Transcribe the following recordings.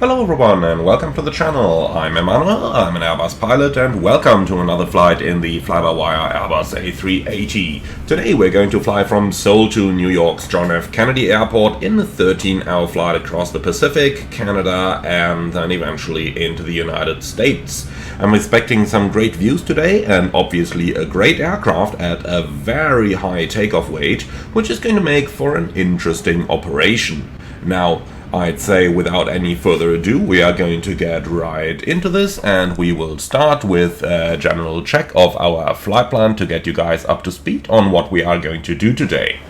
Hello everyone and welcome to the channel. I'm Emmanuel, I'm an Airbus pilot, and welcome to another flight in the fly-by-wire Airbus A380. Today we're going to fly from Seoul to New York's John F. Kennedy Airport in a 13-hour flight across the Pacific, Canada, and then eventually into the United States. I'm expecting some great views today and obviously a great aircraft at a very high takeoff weight, which is going to make for an interesting operation. Now, I'd say without any further ado, we are going to get right into this, and we will start with a general check of our flight plan to get you guys up to speed on what we are going to do today.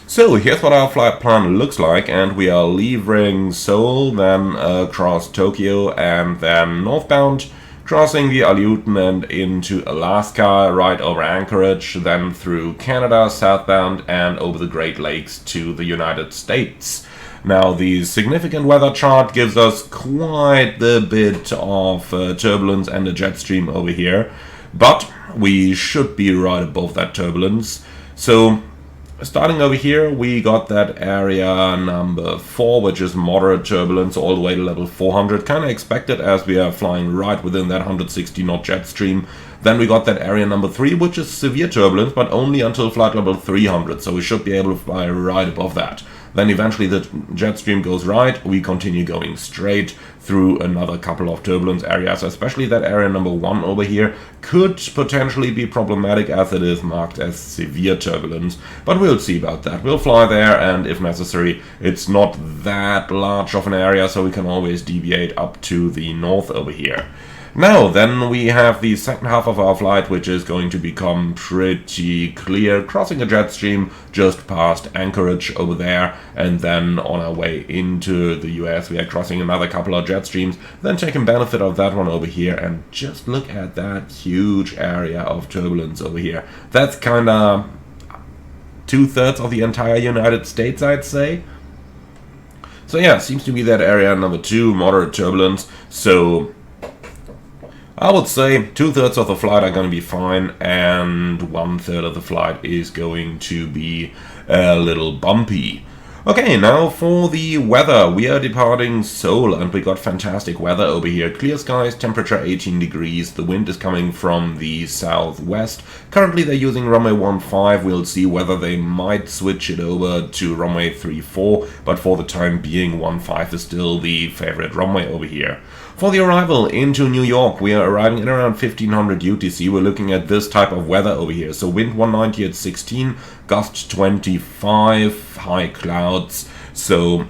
So here's what our flight plan looks like, and we are leaving Seoul, then across Tokyo, and then northbound, crossing the Aleutian and into Alaska, right over Anchorage, then through Canada, southbound, and over the Great Lakes to the United States. Now, the significant weather chart gives us quite the bit of turbulence and a jet stream over here, but we should be right above that turbulence. So, starting over here, we got that area number 4, which is moderate turbulence all the way to level 400. Kind of expected as we are flying right within that 160 knot jet stream. Then we got that area number 3, which is severe turbulence, but only until flight level 300, so we should be able to fly right above that. Then eventually the jet stream goes right, we continue going straight through another couple of turbulence areas, especially that area number 1 over here could potentially be problematic as it is marked as severe turbulence, but we'll see about that. We'll fly there, and if necessary, it's not that large of an area, so we can always deviate up to the north over here. Now, then we have the second half of our flight, which is going to become pretty clear, crossing a jet stream just past Anchorage over there, and then on our way into the US, we are crossing another couple of jet streams, then taking benefit of that one over here, and just look at that huge area of turbulence over here. That's kinda 2/3 of the entire United States, I'd say. So yeah, seems to be that area number 2, moderate turbulence, so I would say 2/3 of the flight are going to be fine, and 1/3 of the flight is going to be a little bumpy. Okay, now for the weather. We are departing Seoul, and we got fantastic weather over here. Clear skies, temperature 18 degrees. The wind is coming from the southwest. Currently they're using runway 15. We'll see whether they might switch it over to runway 34, but for the time being 15 is still the favorite runway over here. For the arrival into New York, we are arriving at around 1500 UTC. We're looking at this type of weather over here. So wind 190 at 16, gust 25, high clouds. So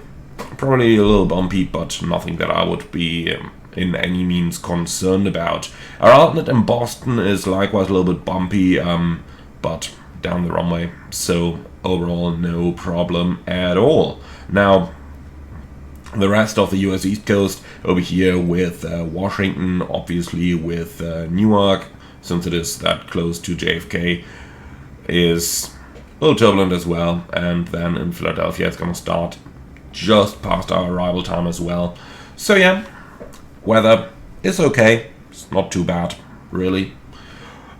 probably a little bumpy, but nothing that I would be in any means concerned about. Our outlet in Boston is likewise a little bit bumpy, but down the runway. So overall, no problem at all. Now, the rest of the US East Coast over here with Washington, obviously with Newark, since it is that close to JFK, is a little turbulent as well. And then in Philadelphia it's going to start just past our arrival time as well. So yeah, weather is okay. It's not too bad, really.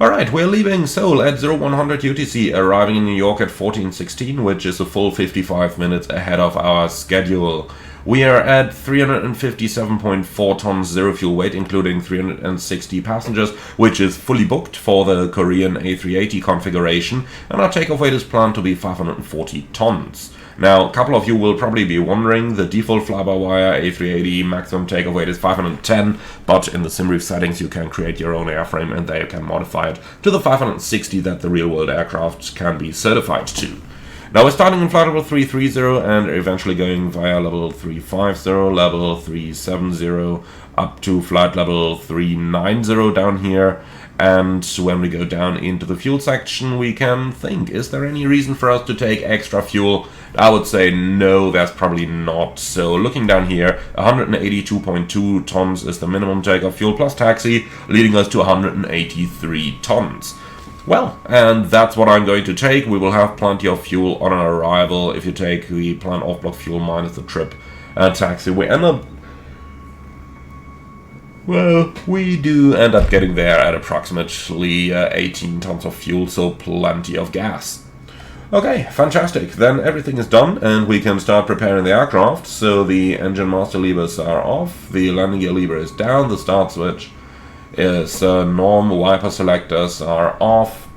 Alright, we're leaving Seoul at 0100 UTC, arriving in New York at 14:16, which is a full 55 minutes ahead of our schedule. We are at 357.4 tons zero fuel weight, including 360 passengers, which is fully booked for the Korean A380 configuration, and our takeoff weight is planned to be 540 tons. Now, a couple of you will probably be wondering, the default fly-by-wire A380 maximum takeoff weight is 510, but in the SimReef settings you can create your own airframe, and there you can modify it to the 560 that the real-world aircraft can be certified to. Now we're starting in flight level 330 and eventually going via level 350, level 370, up to flight level 390 down here. And when we go down into the fuel section, we can think, is there any reason for us to take extra fuel? I would say no, there's probably not. So looking down here, 182.2 tons is the minimum takeoff fuel plus taxi, leading us to 183 tons. Well, and that's what I'm going to take. We will have plenty of fuel on our arrival. If you take the planned off-block fuel minus the trip and taxi, we end up... well, we do end up getting there at approximately 18 tons of fuel, so plenty of gas. Okay, fantastic. Then everything is done and we can start preparing the aircraft. So the engine master levers are off, the landing gear lever is down, the start switch is normal, wiper selectors are off.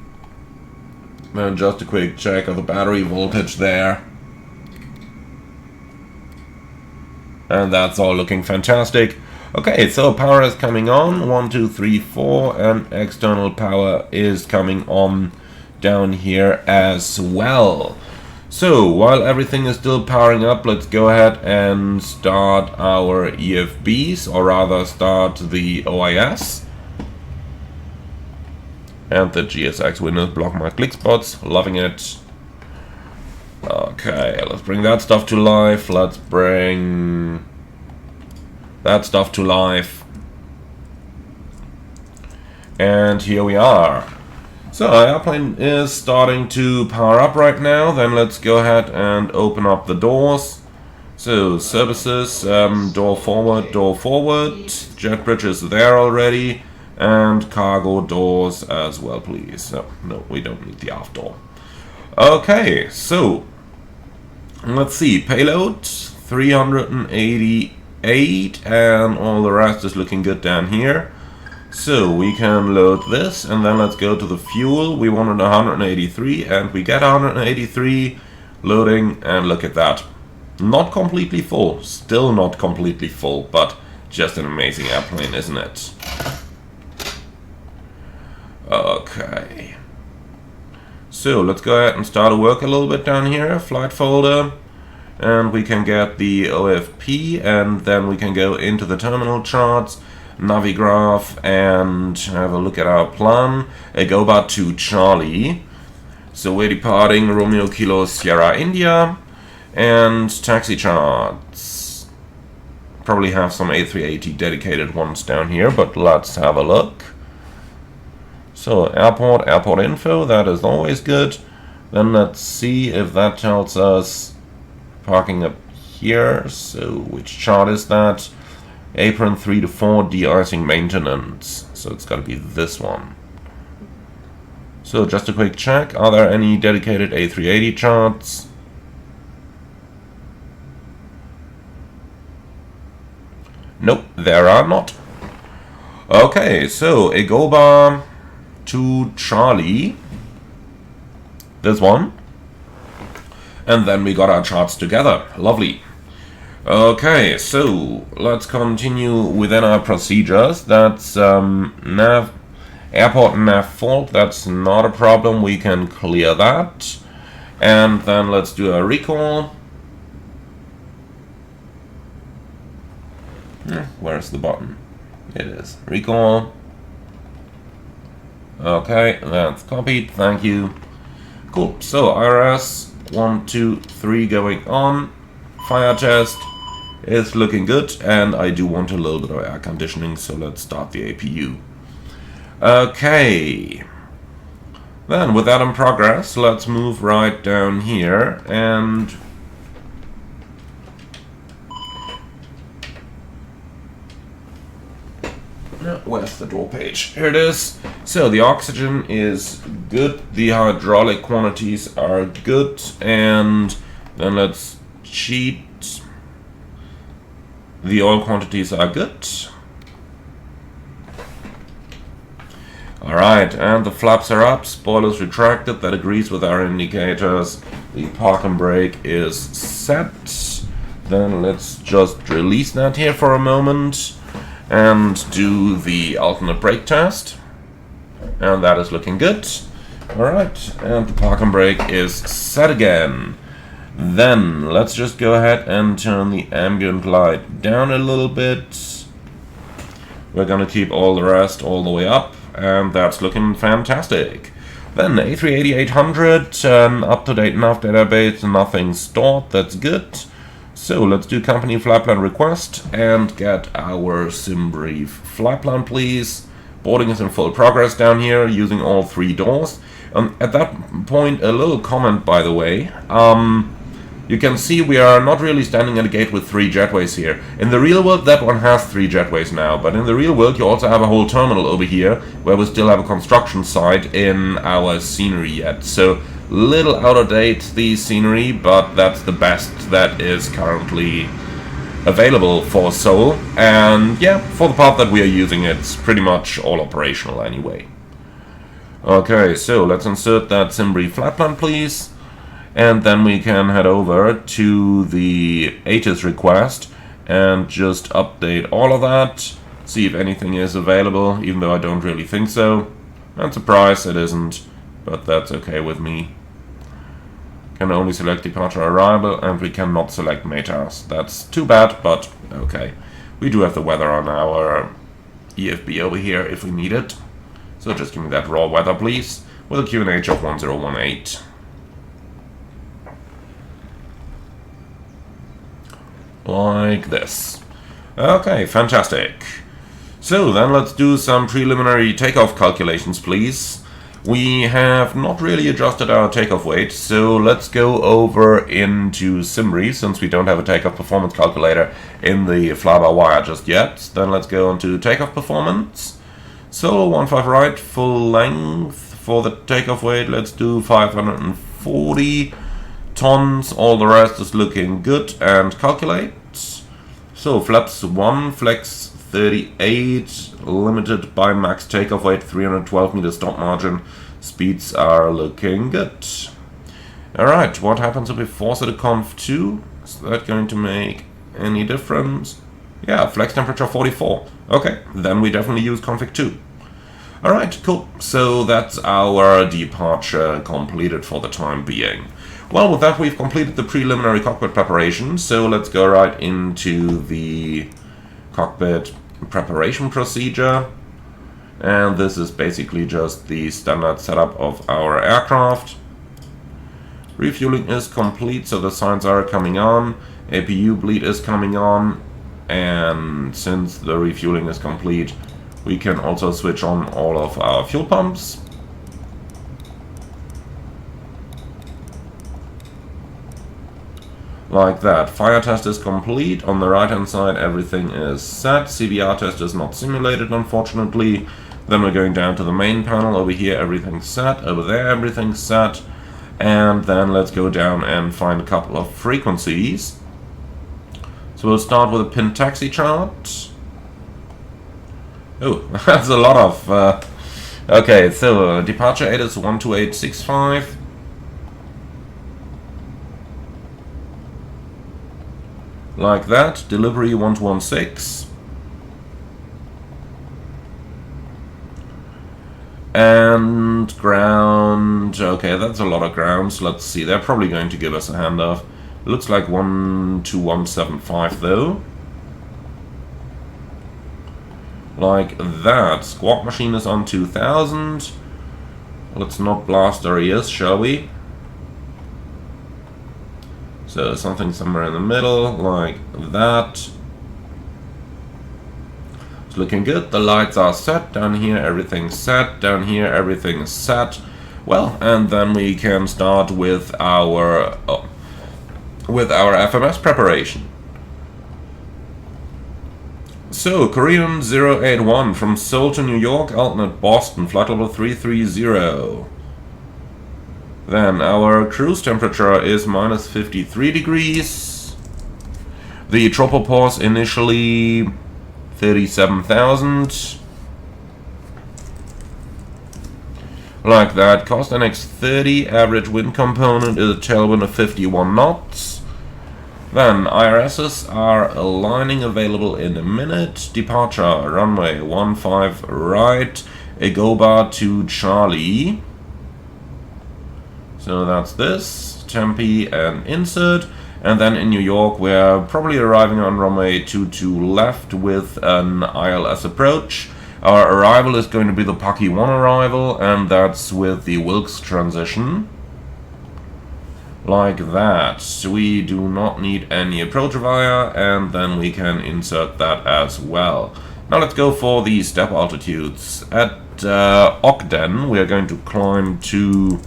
And just a quick check of the battery voltage there. And that's all looking fantastic. Okay, so power is coming on, 1, 2, 3, 4, and external power is coming on down here as well. So while everything is still powering up, let's go ahead and start our EFBs, or rather start the OIS. And the GSX windows block my click spots, loving it. Okay, let's bring that stuff to life, let's bring that stuff to life. And here we are. So our airplane is starting to power up right now. Then let's go ahead and open up the doors. So services, door forward, jet bridge is there already, and cargo doors as well, please. So, no, we don't need the aft door. Okay, so let's see, payload 388, and all the rest is looking good down here. So we can load this, and then let's go to the fuel. We wanted 183, and we get 183 loading, and look at that. Not completely full, still not completely full, but just an amazing airplane, isn't it? Okay. So let's go ahead and start to work a little bit down here, flight folder. And we can get the OFP, and then we can go into the terminal charts, Navigraph, and have a look at our plan. Go back to Charlie. So we're departing Romeo Kilo Sierra India, and taxi charts. Probably have some A380 dedicated ones down here, but let's have a look. So airport info, that is always good. Then let's see if that tells us parking up here. So which chart is that? Apron 3 to 4, de-icing maintenance. So it's got to be this one. So just a quick check. Are there any dedicated A380 charts? Nope, there are not. Okay, so a go bar to Charlie. This one. And then we got our charts together. Lovely. Okay, so let's continue within our procedures. That's airport nav fault. That's not a problem. We can clear that. And then let's do a recall. Where's the button? It is recall. Okay, that's copied. Thank you. Cool. So IRS 1, 2, 3 going on. Fire test is looking good, and I do want a little bit of air conditioning, so let's start the APU. Okay. Then with that in progress, let's move right down here and where's the door page? Here it is. So the oxygen is good, the hydraulic quantities are good, and then let's cheat. The oil quantities are good. Alright, and the flaps are up, spoilers retracted, that agrees with our indicators. The park and brake is set. Then let's just release that here for a moment and do the alternate brake test. And that is looking good. Alright, and the park and brake is set again. Then let's just go ahead and turn the ambient light down a little bit. We're gonna keep all the rest all the way up, and that's looking fantastic. Then A380-800, up-to-date nav database, nothing stored, that's good. So let's do company flight plan request and get our sim brief flight plan, please. Boarding is in full progress down here, using all 3 doors. At that point, a little comment, by the way. You can see we are not really standing at a gate with 3 jetways here. In the real world, that one has 3 jetways now, but in the real world you also have a whole terminal over here, where we still have a construction site in our scenery yet. So Little out of date, the scenery, but that's the best that is currently available for Seoul. And yeah, for the part that we are using, it's pretty much all operational anyway. Okay, so let's insert that Cimbri flat plan, please. And then we can head over to the Asus request and just update all of that. See if anything is available, even though I don't really think so. And surprise, it isn't, but that's okay with me. Can only select departure arrival, and we cannot select METAS. That's too bad, but okay. We do have the weather on our EFB over here if we need it. So just give me that raw weather, please, with a QNH of 1018. Like this. Okay, fantastic. So then let's do some preliminary takeoff calculations, please. We have not really adjusted our takeoff weight, so let's go over into Cimbri, since we don't have a takeoff performance calculator in the fly-by-wire just yet. Then let's go on to takeoff performance. So 15 right, full length. For the takeoff weight, let's do 540 tons. All the rest is looking good, and calculate. So flaps 1, flex 38, limited by max takeoff weight, 312 meter stop margin. Speeds are looking good. Alright, what happens if we force it to conv 2? Is that going to make any difference? Yeah, flex temperature 44. Okay, then we definitely use config 2. Alright, cool. So that's our departure completed for the time being. Well, with that we've completed the preliminary cockpit preparation, so let's go right into the cockpit preparation procedure. And this is basically just the standard setup of our aircraft. Refueling is complete, so the signs are coming on. APU bleed is coming on. And since the refueling is complete, we can also switch on all of our fuel pumps. Like that. Fire test is complete. On the right hand side everything is set. CBR test is not simulated, unfortunately. Then we're going down to the main panel. Over here everything's set. Over there everything's set. And then let's go down and find a couple of frequencies. So we'll start with a pin taxi chart. Oh, that's a lot of... okay, so departure 8 is 12865. Like that. Delivery 1216. And ground... okay, that's a lot of grounds. Let's see, they're probably going to give us a handoff. Looks like 12175 though. Like that. Squawk machine is on 2000. Let's not blast our ears, shall we? So something somewhere in the middle, like that. It's looking good. The lights are set. Down here everything's set. Down here everything's set. Well, and then we can start with our FMS preparation. So, Korean 081 from Seoul to New York, alternate Boston, flight level 330. Then our cruise temperature is minus 53 degrees. The tropopause initially 37,000. Like that. Cost NX 30. Average wind component is a tailwind of 51 knots. Then IRSs are aligning, available in a minute. Departure runway 15 right. Agoba to Charlie. So that's this. Tempe and insert. And then in New York we're probably arriving on runway 22 left with an ILS approach. Our arrival is going to be the Paki 1 arrival, and that's with the Wilkes transition. Like that. So we do not need any approach via, and then we can insert that as well. Now let's go for the step altitudes. At Ogden we are going to climb to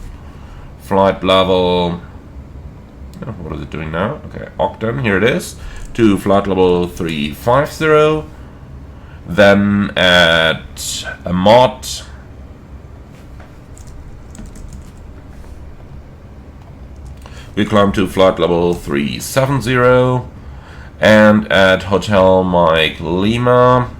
flight level... oh, what is it doing now? Okay, Ogden, here it is. To flight level 350. Then at Mott We climb to flight level 370, and at Hotel Mike Lima,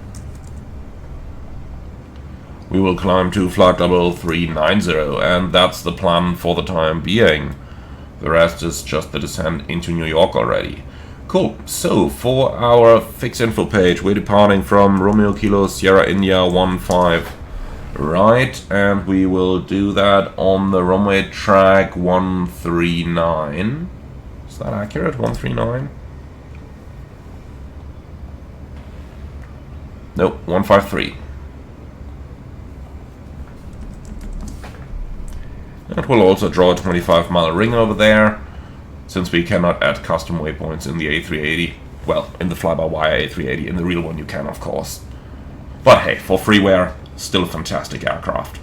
we will climb to flight level 390, and that's the plan for the time being. The rest is just the descent into New York already. Cool, so for our fixed info page, we're departing from Romeo Kilo Sierra India 15 right, and we will do that on the runway track 139. Is that accurate? 139? Nope, 153. And we'll also draw a 25-mile ring over there, since we cannot add custom waypoints in the A380. Well, in the fly-by-wire A380, in the real one you can, of course. But hey, for freeware, still a fantastic aircraft.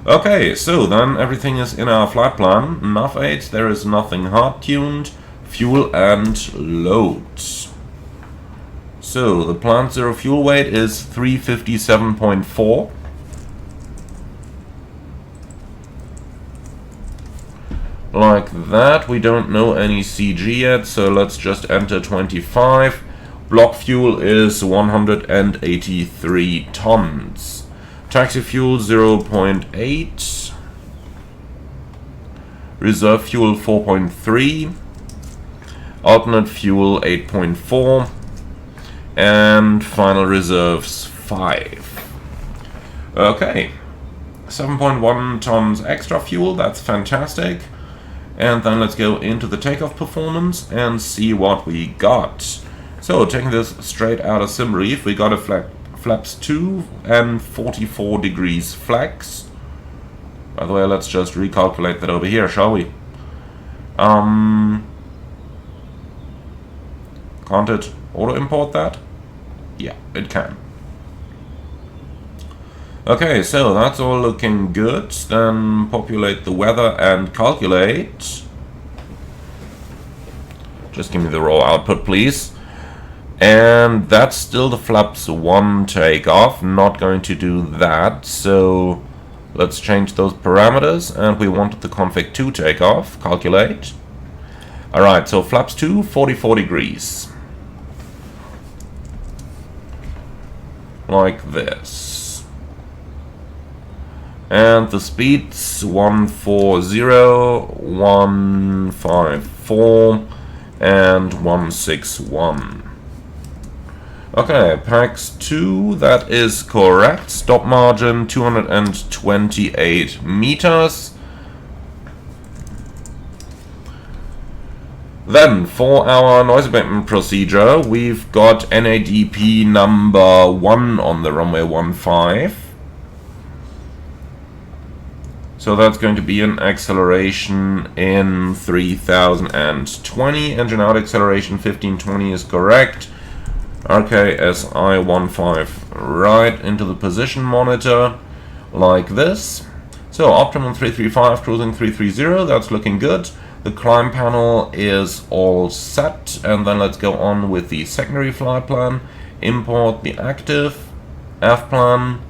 Okay, so then everything is in our flight plan. Nav 8, there is nothing hard-tuned. Fuel and load. So, the planned zero fuel weight is 357.4. Like that. We don't know any CG yet, so let's just enter 25. Block fuel is 183 tons. Taxi fuel 0.8. Reserve fuel 4.3. Alternate fuel 8.4. And final reserves 5. Okay. 7.1 tons extra fuel, that's fantastic. And then let's go into the takeoff performance and see what we got. So, taking this straight out of SimReef, we got a flaps 2 and 44 degrees flex. By the way, let's just recalculate that over here, shall we? Can't it auto-import that? Yeah, it can. Okay, so that's all looking good. Then populate the weather and calculate. Just give me the raw output, please. And that's still the flaps 1 takeoff. Not going to do that. So let's change those parameters. And we wanted the config 2 takeoff. Calculate. Alright, so flaps 2, 44 degrees. Like this. And the speeds 140, 154, and 161. Okay, PAX 2, that is correct. Stop margin 228 meters. Then, for our noise abatement procedure, we've got NADP number 1 on the runway 15. So that's going to be an acceleration in 3020. Engine out acceleration 1520 is correct. RKSI 15 right into the position monitor, like this. So optimum 335, cruising 330, that's looking good. The climb panel is all set, and then let's go on with the secondary flight plan. Import the active F plan.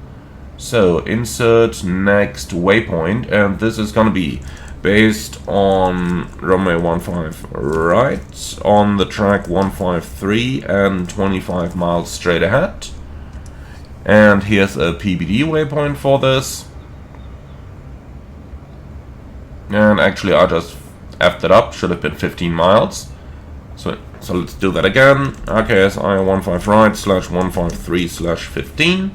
So insert next waypoint, and this is going to be based on runway 15 right on the track 153 and 25 miles straight ahead. And here's a PBD waypoint for this. And actually I just effed it up, should have been 15 miles. So let's do that again. RKSI 15 right /153/15.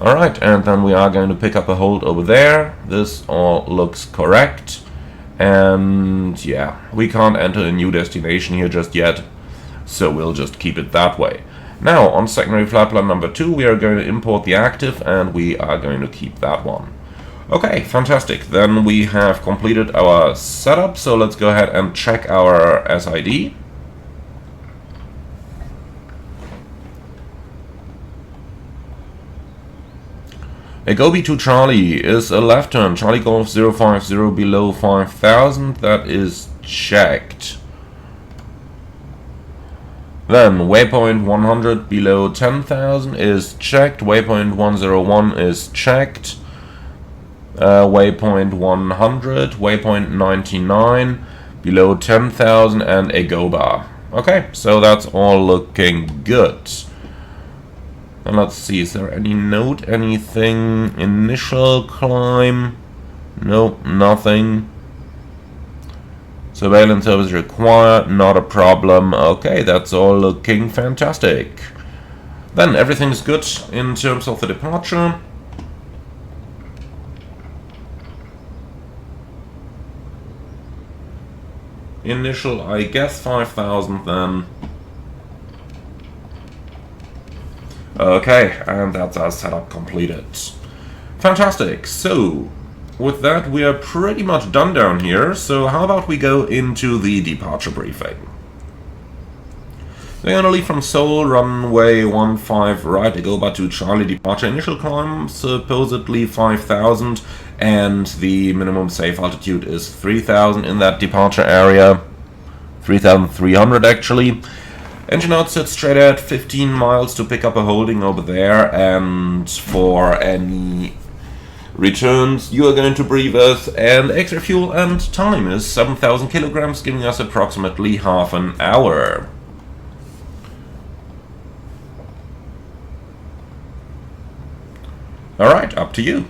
Alright, and then we are going to pick up a hold over there. This all looks correct. And yeah, we can't enter a new destination here just yet, so we'll just keep it that way. Now, on secondary flight plan number 2, we are going to import the active, and we are going to keep that one. Okay, fantastic. Then we have completed our setup, so let's go ahead and check our SID. A Gobi to Charlie is a left turn. Charlie Golf 050 below 5000. That is checked. Then waypoint 100 below 10,000 is checked. Waypoint 101 is checked. waypoint 100, waypoint 99, below 10,000, and a go bar. Okay, so that's all looking good. And let's see, is there any note, anything? Initial climb? Nope, nothing. Surveillance service required, not a problem. Okay, that's all looking fantastic. Then everything's good in terms of the departure. Initial, I guess 5,000 then. Okay, and that's our setup completed. Fantastic. So, with that, we are pretty much done down here. So how about we go into the departure briefing? We're gonna leave from Seoul, runway 15 right, a go bar to Charlie departure. Initial climb supposedly 5,000, and the minimum safe altitude is 3,000 in that departure area. 3,300 actually. Engine out sits straight at 15 miles to pick up a holding over there, and for any returns you are going to brief us, and extra fuel and time is 7,000 kilograms, giving us approximately half an hour. Alright, up to you.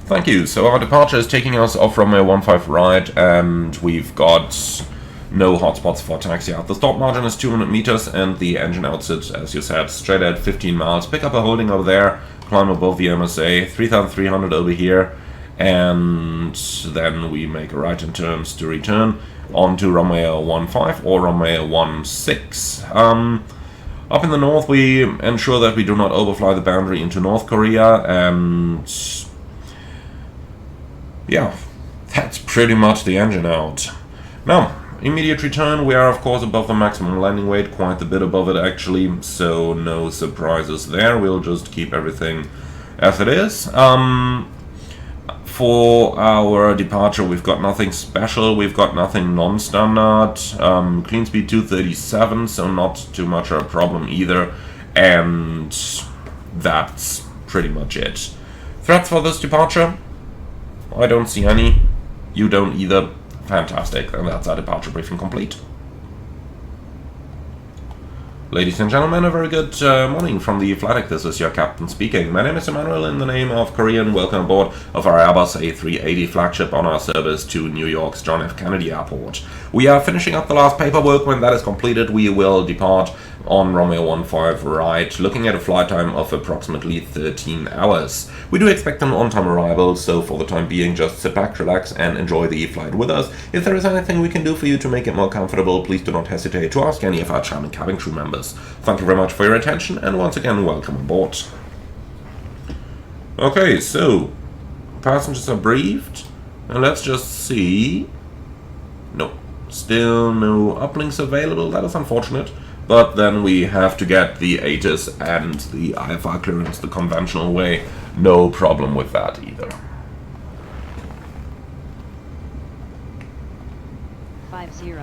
Thank you. So our departure is taking us off runway 15 right, and we've got no hotspots for taxi out. The stop margin is 200 meters, and the engine out sits, as you said, straight at 15 miles. Pick up a holding over there, climb above the MSA, 3,300 over here, and then we make a right in turns to return onto runway 15 or runway 16. Up in the north, we ensure that we do not overfly the boundary into North Korea, and yeah, that's pretty much the engine out. Now, immediate return, we are of course above the maximum landing weight, quite a bit above it actually, so no surprises there. We'll just keep everything as it is. For our departure, we've got nothing special, we've got nothing non-standard. Clean speed 237, so not too much of a problem either, and that's pretty much it. Threats for this departure? I don't see any. You don't either. Fantastic, and that's our departure briefing complete. Ladies and gentlemen, a very good morning from the flight deck. This is your captain speaking. My name is Emmanuel. In the name of Korean, welcome aboard of our Airbus A380 flagship on our service to New York's John F. Kennedy Airport. We are finishing up the last paperwork. When that is completed, we will depart on runway 15 right, looking at a flight time of approximately 13 hours. We do expect an on-time arrival, so for the time being, just sit back, relax, and enjoy the flight with us. If there is anything we can do for you to make it more comfortable, please do not hesitate to ask any of our charming cabin crew members. Thank you very much for your attention, and once again, welcome aboard. Okay, so passengers are briefed, and let's just see. No, still no uplinks available. That is unfortunate. But then we have to get the ATIS and the IFR clearance the conventional way. No problem with that either. 50.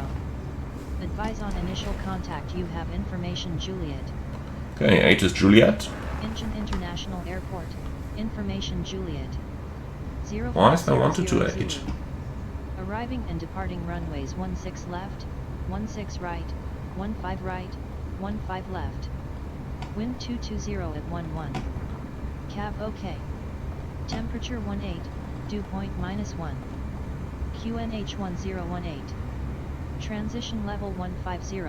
Advise on initial contact. You have information, Juliet. Okay, ATIS Juliet. Engine International Airport. Information, Juliet. Why is there 1228? Arriving and departing runways 16 left, 16 right, 15 right, 15 left. Wind 220 at 11. Cab OK. Temperature 18, dew point -1. QNH 1018. Transition level 150.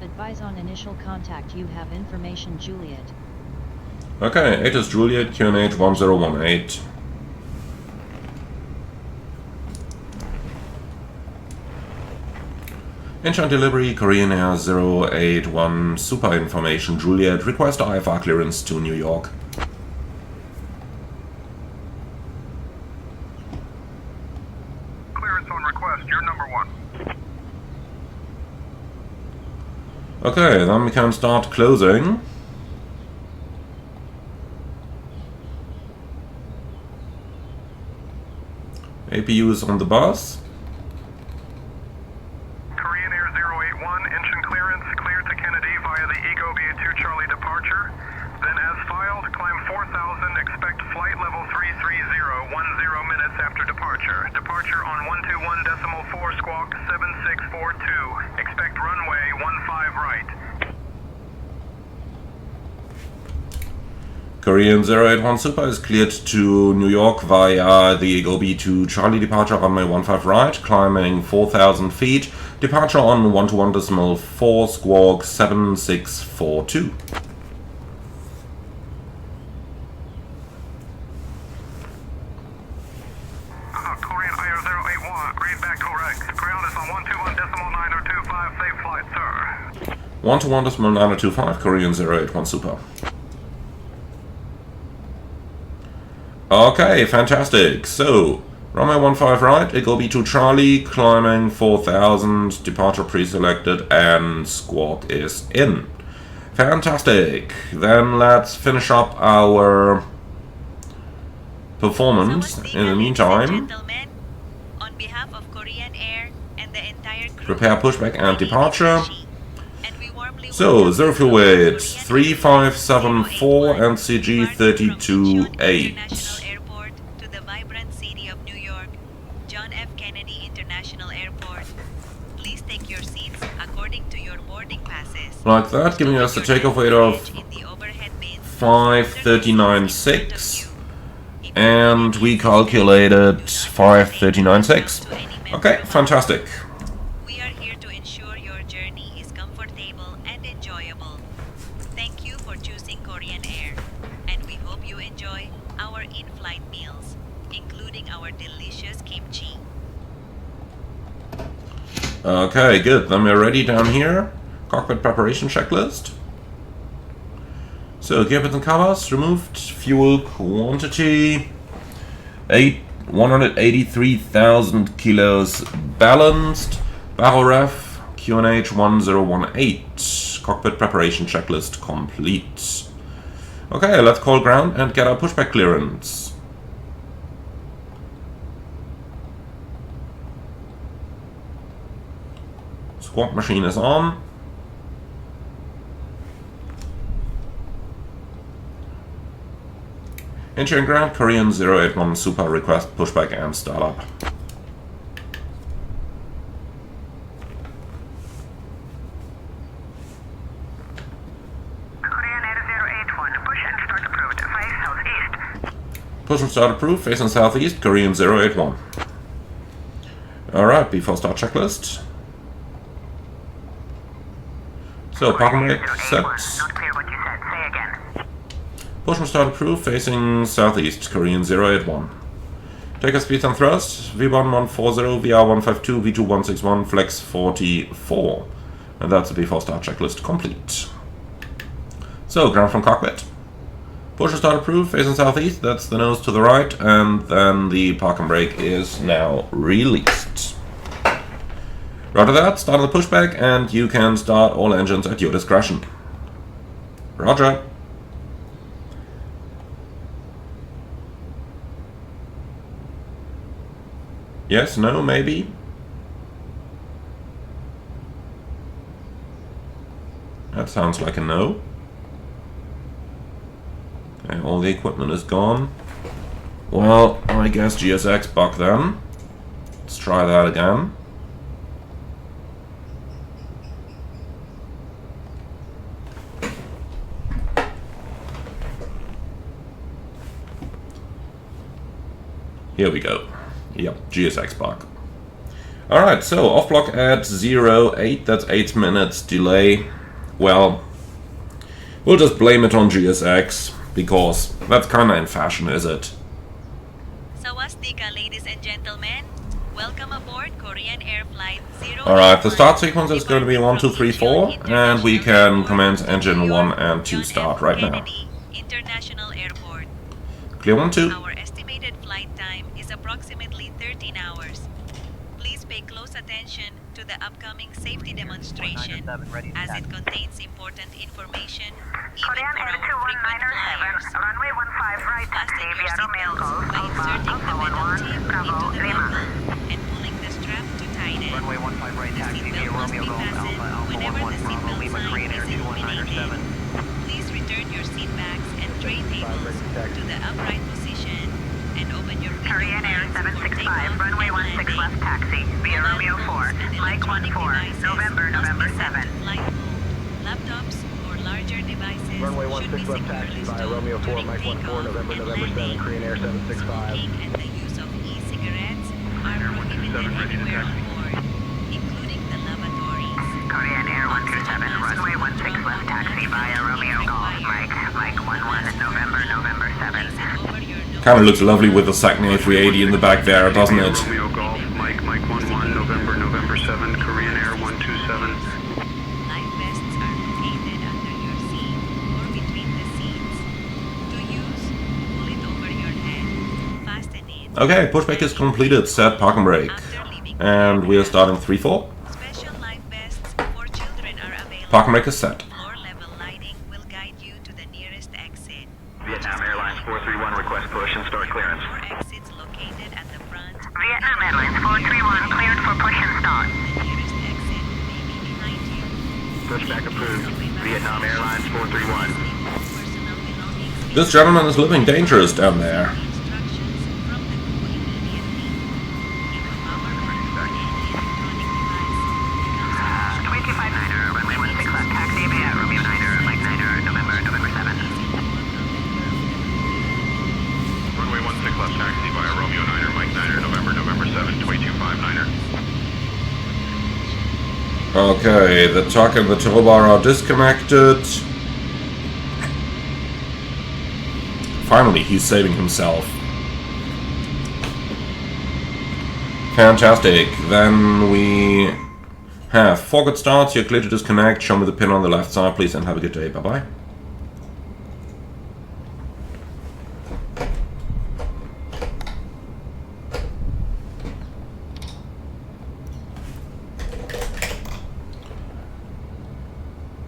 Advise on initial contact. You have information, Juliet. Okay, ATIS Juliet, QNH 1018. Incheon delivery, Korean Air 081, super information, Juliet, request IFR clearance to New York. Clearance on request, you're number 1. Okay, then we can start closing. APU is on the bus. Korean Air 081, engine clearance cleared to Kennedy via the Ego via 2 Charlie departure. Then as filed, climb 4000, expect flight level 330, 10 minutes after departure. Departure on 121.4 squawk 7642. Expect runway 15 right. Korean 081 Super is cleared to New York via the Gobi to Charlie departure runway 15 right, climbing 4,000 feet, departure on 121.4 squawk 7642. Korean IR 081, read back correct. Ground is on 121.9025, safe flight, sir. 121.9025, Korean 081 Super. Okay, fantastic. So, runway 15 right, it will be to Charlie, climbing 4,000, departure pre-selected, and squawk is in. Fantastic. Then let's finish up our performance. In the meantime, on behalf of Korean Air and the entire crew, prepare pushback and departure. and we warmly So, zero fuel welcome weight, Korean 3574 and CG Departing from Incheon 32.8. International Airport to the vibrant city of New York, John F. Kennedy International Airport. Please take your seats according to your boarding passes. Like that, giving us a takeoff weight of In the overhead bins, 539.6. And we calculated 539.6. Okay, fantastic. we are here to ensure your journey is comfortable and enjoyable. Thank you for choosing Korean Air, and we hope you enjoy our in-flight meals, including our delicious kimchi. Okay, good. Then we're ready down here. Cockpit preparation checklist. So, gear bits and covers removed. Fuel quantity 183,000 kilos balanced. Barrel ref QNH 1018. Cockpit preparation checklist complete. Okay, let's call ground and get our pushback clearance. Squawk machine is on. Incheon ground, Korean 081 Super, request pushback and startup. Korean Air 081, push and start approved, face southeast. Push and start approved, facing southeast, Korean 081. Alright, before start checklist. So, parking brake set. Not clear what you said, say again. Push and start approved, facing southeast, Korean 081. Takeoff speed and thrust, V1140, VR152, V2161, flex 44. And that's the before start checklist complete. So, ground from cockpit. Push and start approved, facing southeast, that's the nose to the right, and then the park and brake is now released. Roger that, start the pushback, and you can start all engines at your discretion. Roger. Yes, no, maybe? That sounds like a no. Okay, all the equipment is gone. Well, I guess GSX bug then. Let's try that again. Here we go. Yep, GSX bug. Alright, so off block at 08, that's 8 minutes delay. Well, we'll just blame it on GSX, because that's kinda in fashion, is it? Sawasdika, ladies and gentlemen. Welcome aboard Korean Air Flight 0. Alright, the start sequence is going to be 1, 2, 3, 4, and we can commence engine 1 and 2 start right now. International Airport. Clear 1, 2. Our estimated flight time is approximately 13 hours. Please pay close attention to the upcoming safety demonstration, as it contains important information even Korean for Air our frequent 2197, flyers. runway 15 right, Fasten your Xavier Romeo seatbelts Golf, by inserting the metal tape Bravo, into the Lima. buckle and pulling the strap to tighten. Runway 15 right, The taxi via seatbelt must be Romeo Golf, fastened Alpha, Alpha whenever 11 the Bravo, seatbelt Lima, sign Korean Air is illuminated. 2197. Please return your seat bags and tray tables to the upright position and open your window Korean Air blinds for 765, takeoff runway and 16 landing. left taxi, via Mobile Romeo 4, phones and Mike electronic 14, devices November, must November be set 7. to flight mode. Laptops or larger devices Runway should be 16 left securely taxi via stowed Romeo 4, during Mike 14, takeoff November, and November 7, landing. Korean Air 765. Smoking and the use of e-cigarettes are prohibited anywhere on board, including the lavatories. Korean Air 127, runway 16 left taxi, via Romeo Golf, Mike 11, November, November 7. Over your nose. Kind of looks lovely with the second A380 in the back there, doesn't it? Romeo Golf, Mike 11, November, November 7, Korean Air 127. Life vests are located under your seat or between the seats. To use, pull it over your head. Fasten it. Okay, pushback is completed, set park and brake. After leaving And we are starting 3-4. special life vests for children are available. Park and brake is set. Floor level lighting will guide you to the nearest exit. Vietnam Airlines 431, request push and start clearance. Four exits located at the front. Vietnam Airlines 431, cleared for push and start. The nearest exit may be behind you. Pushback approved. Vietnam Airlines 431. Personal belongings. This gentleman is living dangerous down there. Instructions from the crew immediately. If a power bank or any electronic device becomes 25 Niner, runway 16 left taxi, via Romeo Niner, Mike Niner, November, November 7. Runway 16 left taxi via Romeo 9er, Mike 9er, November, November 7, 225 9er. Okay, the tuck and the tow bar are disconnected. Finally, he's saving himself. Fantastic. Then we have 4 good starts. You're clear to disconnect. Show me the pin on the left side, please, and have a good day. Bye-bye.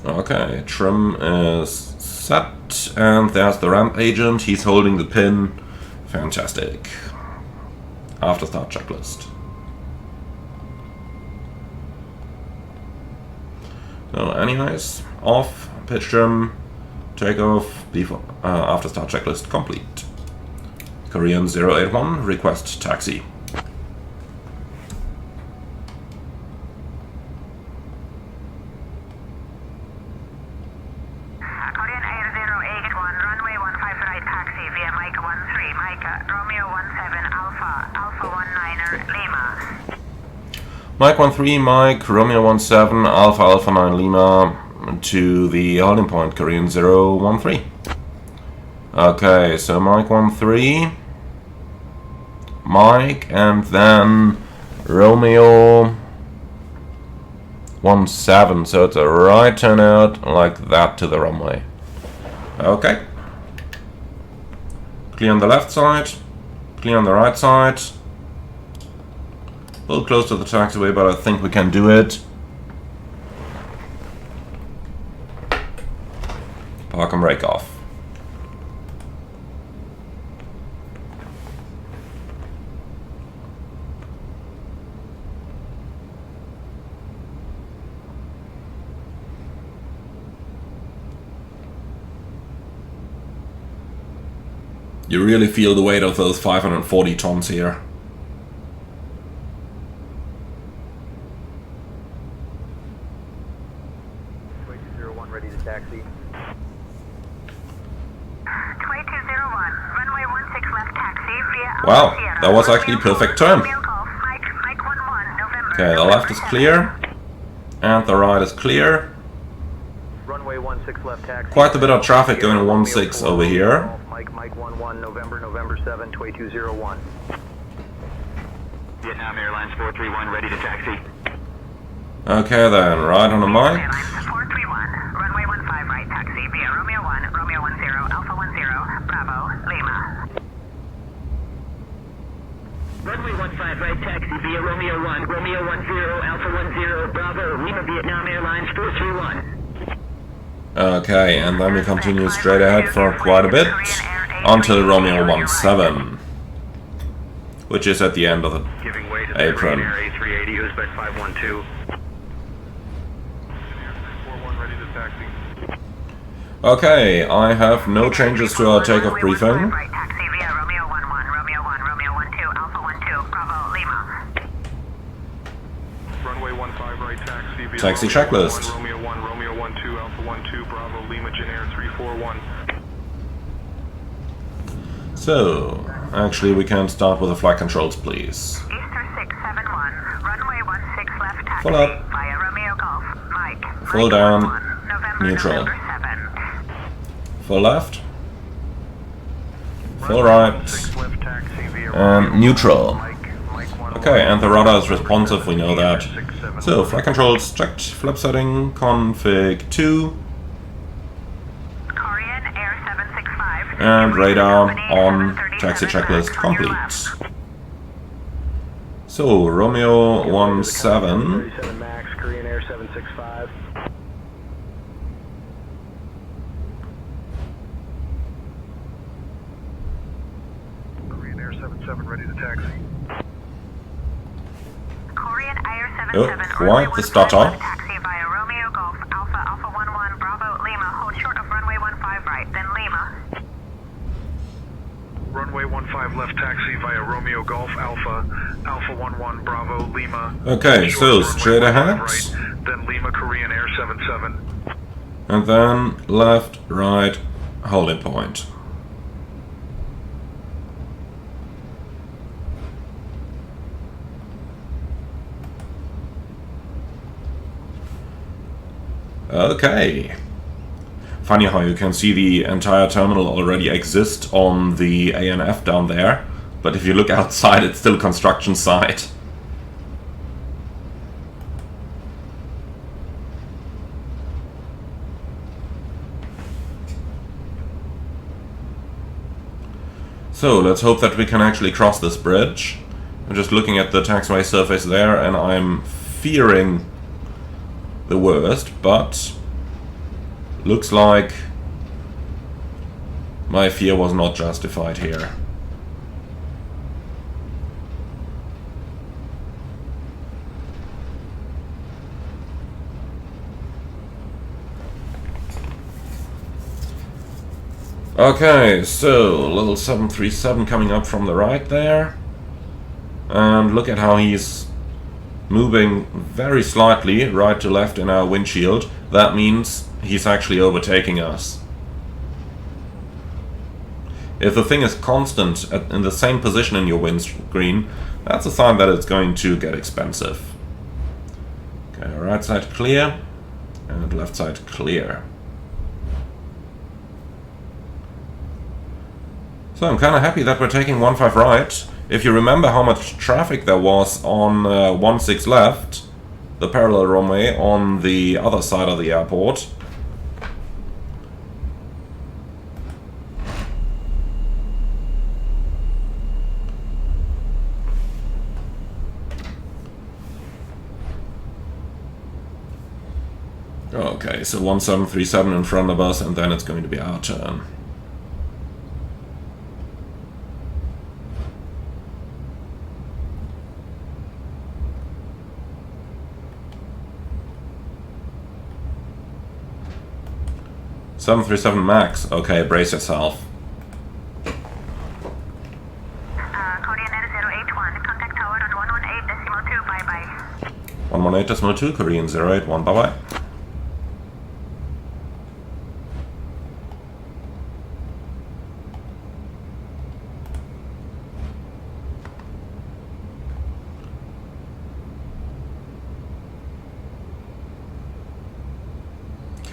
Okay, trim is set, and there's the ramp agent. He's holding the pin. Fantastic. After start checklist. So, anyways, off, pitch trim, takeoff, before, after start checklist complete. Korean 081, request taxi. Korean Air 081, runway 15 right taxi, via Mike 13, Mike, Romeo 17, Alpha 19er, Lima. Mike 13, Mike, Romeo 17, Alpha 9 Lima to the holding point, Korean 013. Okay, so Mike 13, Mike, and then Romeo 17, so it's a right turn out like that to the runway. Okay. Clear on the left side, clear on the right side. A little close to the taxiway, but I think we can do it. Park and brake off. You really feel the weight of those 540 tons here. Ready to taxi. 2201, runway 16 left taxi, via Wow, Sierra, that was Romeo actually 4, perfect turn. Romeo Golf, Mike 11, November. Okay, the left is clear, and the right is clear. Runway 16 left taxi. Quite a bit of traffic going 16 over here. Mike 11, November, November 7, 2201. Vietnam Airlines 431, ready to taxi. Okay then, right on the mic. Airlines 431, runway 15 right taxi, via Romeo 1, Romeo 10, Alpha 10, Bravo, Lima. Runway 15 right taxi via Romeo 1, Romeo 10, Alpha 10, Bravo, Lima, Vietnam Airlines 431. Okay, and then we continue straight ahead for quite a bit until Romeo 17, which is at the end of the Giving way to the apron. Korean Air A380, Uzbek 512. 41 ready to taxi. Okay, I have no changes to our takeoff briefing. Right taxi via Romeo 11, Romeo 1, Romeo 12, Alpha 12, Bravo, Lima. Runway 15 right taxi via Taxi Romeo checklist. 1, Romeo 1, Romeo 12, Alpha 12, Bravo, Lima, Janair 341. So, actually we can start with the flight controls, please. Easter 671, runway 16 left taxi Full up. via Romeo Golf, Mike. Full Mike down. 11, November, Neutral. November 7. Full left. Full right. 16 left taxi via And neutral. Mike 11. Okay, and the rudder is responsive, we know that. So, flight controls checked, flap setting, config 2, Korean Air 765. and radar on, 737 taxi checklist turn complete. left. So, Romeo 17, 37 Max, Korean Air 765. Korean Air 77 ready to taxi. Korean Air Oh, 77. quite the stutter. Taxi via Romeo Golf, Alpha, Alpha 11, Bravo, Lima. Hold short of runway 15 right, then Lima. Runway 15 left taxi via Romeo Golf Alpha, Alpha 11 Bravo Lima. Okay, so Short straight runway 15 ahead. right, then Lima Korean Air 77. and then left, right, holding point. Okay. Funny how you can see the entire terminal already exist on the ANF down there, but if you look outside it's still a construction site. So let's hope that we can actually cross this bridge. I'm just looking at the taxiway surface there and I'm fearing the worst, but looks like my fear was not justified here. Okay, so level 737 coming up from the right there. And look at how he's moving very slightly right to left in our windshield. That means he's actually overtaking us. If the thing is constant in the same position in your windscreen, that's a sign that it's going to get expensive. Okay, right side clear, and left side clear. So I'm kind of happy that we're taking 15 right. If you remember how much traffic there was on 16 left, the parallel runway on the other side of the airport. Okay, so 1737 in front of us, and then it's going to be our turn. Seven 737 Max. Okay, brace yourself. Korean Air 081, contact tower on 118.2, bye-bye. 118.2, Korean 081, bye-bye.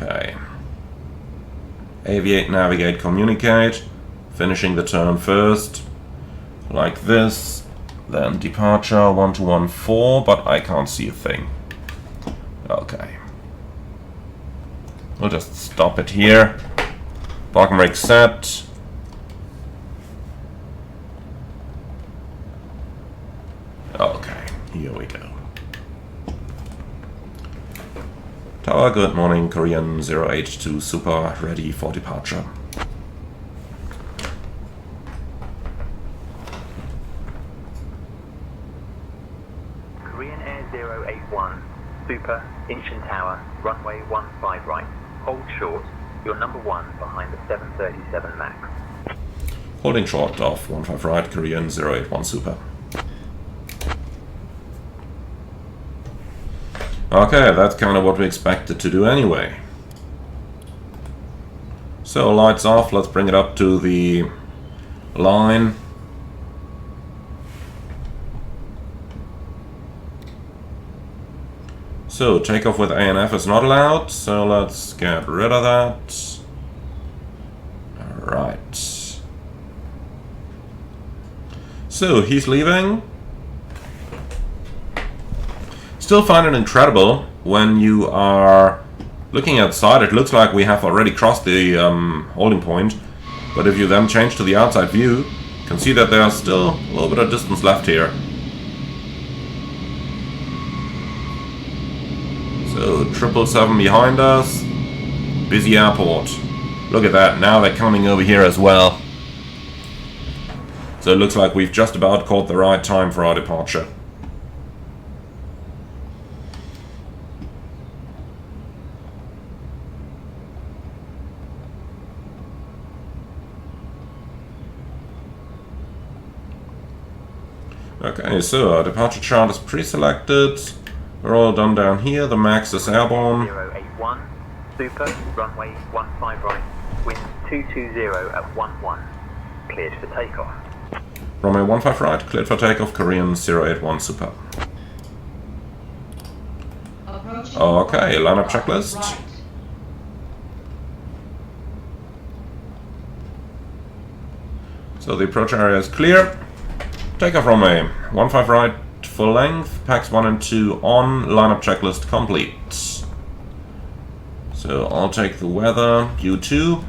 Okay. Aviate, navigate, communicate. Finishing the turn first. Like this. Then departure 1214, but I can't see a thing. Okay. We'll just stop it here. Parking brake set. Okay, here we go. Tower, good morning, Korean 082 Super, ready for departure. Korean Air 081, Super, Incheon Tower, runway 15 right. Hold short, You're number 1 behind the 737 MAX. Holding short of 15 right, Korean 081 Super. Okay, that's kind of what we expected to do anyway. So, lights off, let's bring it up to the line. So, takeoff with ANF is not allowed, so let's get rid of that. Alright. So, he's leaving. Still find it incredible when you are looking outside. It looks like we have already crossed the holding point, but if you then change to the outside view, you can see that there's still a little bit of distance left here. So 777 behind us, busy airport. Look at that, now they're coming over here as well. So it looks like we've just about caught the right time for our departure. Okay, so our departure chart is pre-selected. We're all done down here. The MAX is airborne. 081 Super, runway 15 right, wind 220 at 11. Cleared for takeoff. Runway 15 right, cleared for takeoff, Korean 081 Super. Okay, lineup checklist. So the approach area is clear. Takeoff runway 15 right, full length, packs 1 and 2 on, lineup checklist complete. So I'll take the weather, you too.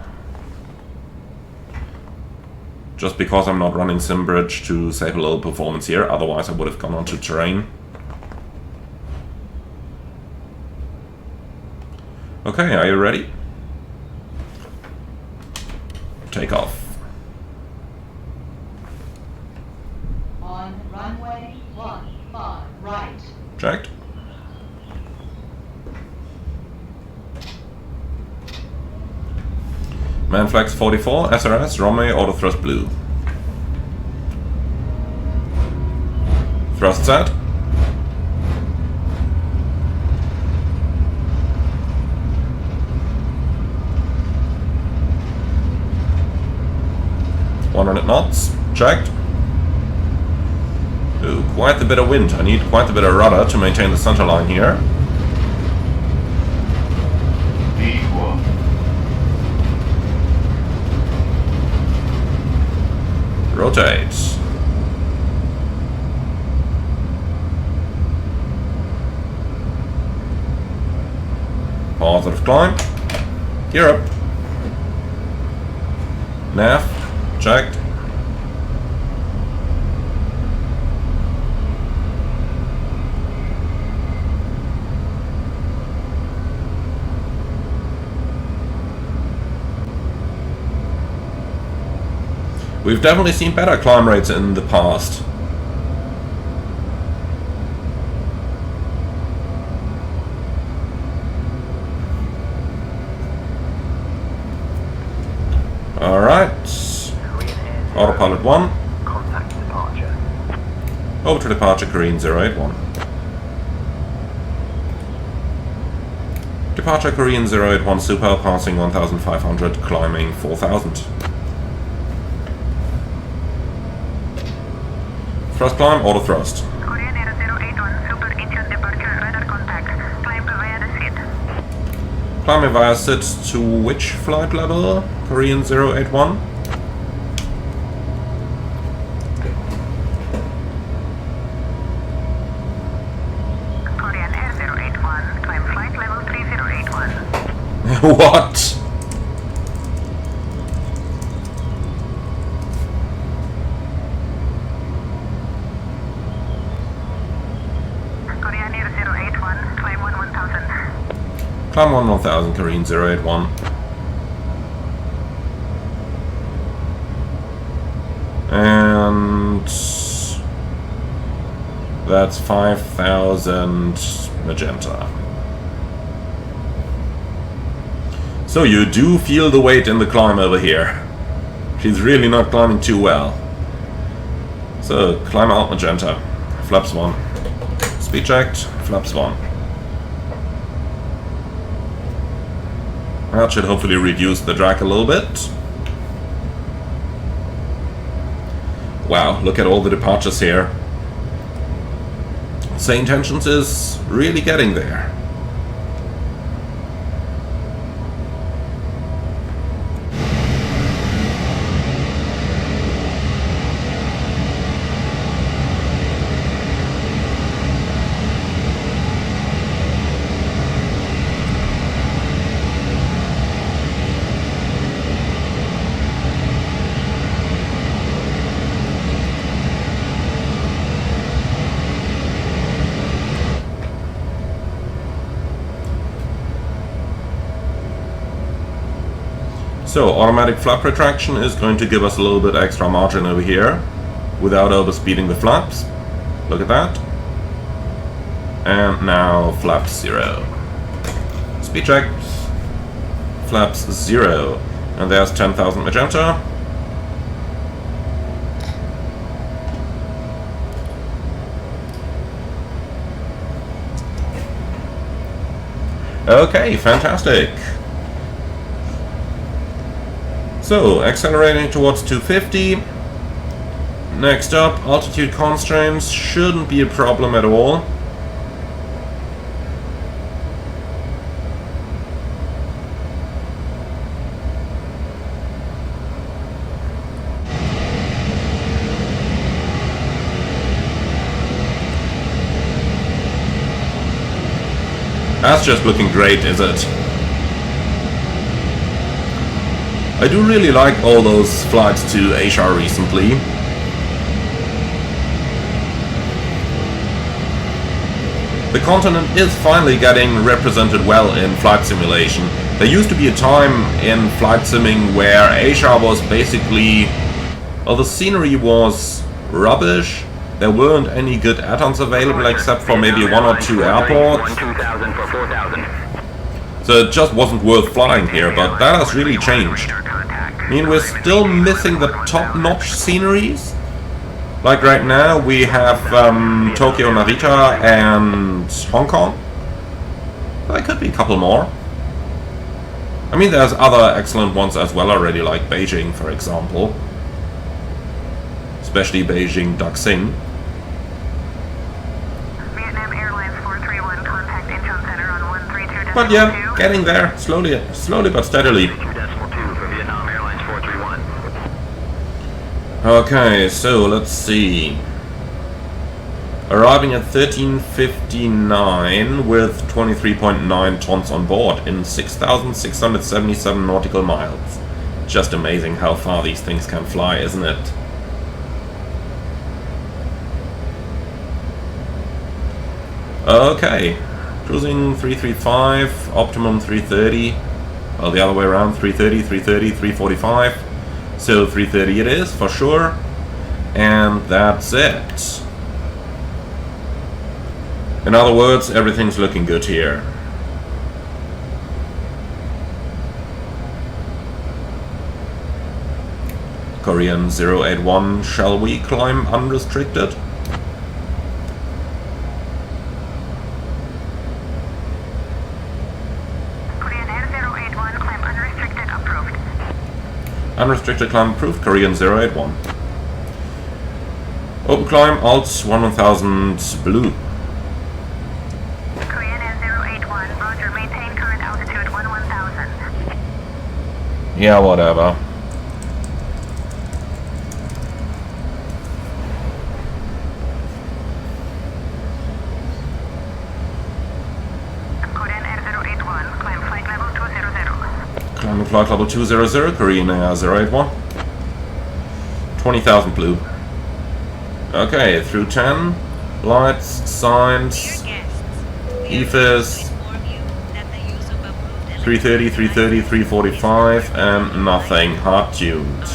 Just because I'm not running SimBridge to save a little performance here, otherwise I would have gone onto terrain. Okay, are you ready? Take off. On runway 15 right. Checked. Manflex 44, SRS, runway, auto thrust blue. Thrust set. .100 knots, checked. Ooh, quite a bit of wind. I need quite a bit of rudder to maintain the center line here. Rotate. Positive climb. Gear up. Nav, checked. We've definitely seen better climb rates in the past. Alright. Autopilot 1. Contact departure. Over to departure, Korean 081. Departure, Korean 081 Super, passing 1500, climbing 4000. Thrust climb, auto thrust. Korean Air 081 Super engine departure, radar contact. Climb via the seat. Climbing via SID to which flight level? Korean 081. Korean Air 081, climb flight level 3081. What? Korean Air 081, climb 1000. Climb 1000, Korean 081. And that's 5000 magenta. So you do feel the weight in the climb over here. She's really not climbing too well. So, climb out magenta. Flaps 1. Speed checked. Flaps 1. That should hopefully reduce the drag a little bit. Wow, look at all the departures here. St. Intentions is really getting there. So, automatic flap retraction is going to give us a little bit extra margin over here without overspeeding the flaps. Look at that. And now flaps 0. Speed check. Flaps 0. And there's 10,000 magenta. Okay, fantastic. So, accelerating towards 250. Next up, altitude constraints shouldn't be a problem at all. That's just looking great, is it? I do really like all those flights to Asia recently. The continent is finally getting represented well in flight simulation. There used to be a time in flight simming where Asia was basically... well, the scenery was rubbish. There weren't any good add-ons available except for maybe 1 or 2 airports. So it just wasn't worth flying here, but that has really changed. I mean, we're still missing the top-notch sceneries. Like right now, we have Tokyo, Narita, and Hong Kong. There could be a couple more. I mean, there's other excellent ones as well already, like Beijing, for example. Especially Beijing Daxing. Vietnam Airlines 431, contact Incheon Center on 132. But yeah, getting there, slowly but steadily. Okay, so let's see. Arriving at 1359 with 23.9 tons on board in 6,677 nautical miles. Just amazing how far these things can fly, isn't it? Okay, cruising 335, optimum 330. Well, the other way around, 330, 330, 345. So 330 it is, for sure. And that's it. In other words, everything's looking good here. Korean 081, shall we climb unrestricted? Unrestricted climb approved, Korean 081. Open climb, alt 1000 blue. Korean 081, roger, maintain current altitude 11,000. Yeah, whatever. Korean 081, climb flight level 200. Climbing flight level 200, Korean 081. 20,000 blue. Okay, through 10. Lights, signs, EFIS, 330, 330, 345, and nothing. Hard tuned.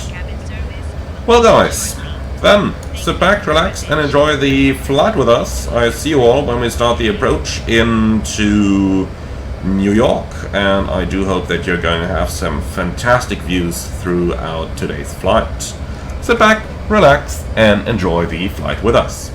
Well guys, then sit back, relax, and enjoy the flight with us. I see you all when we start the approach into New York, and I do hope that you're going to have some fantastic views throughout today's flight. Sit back, relax, and enjoy the flight with us.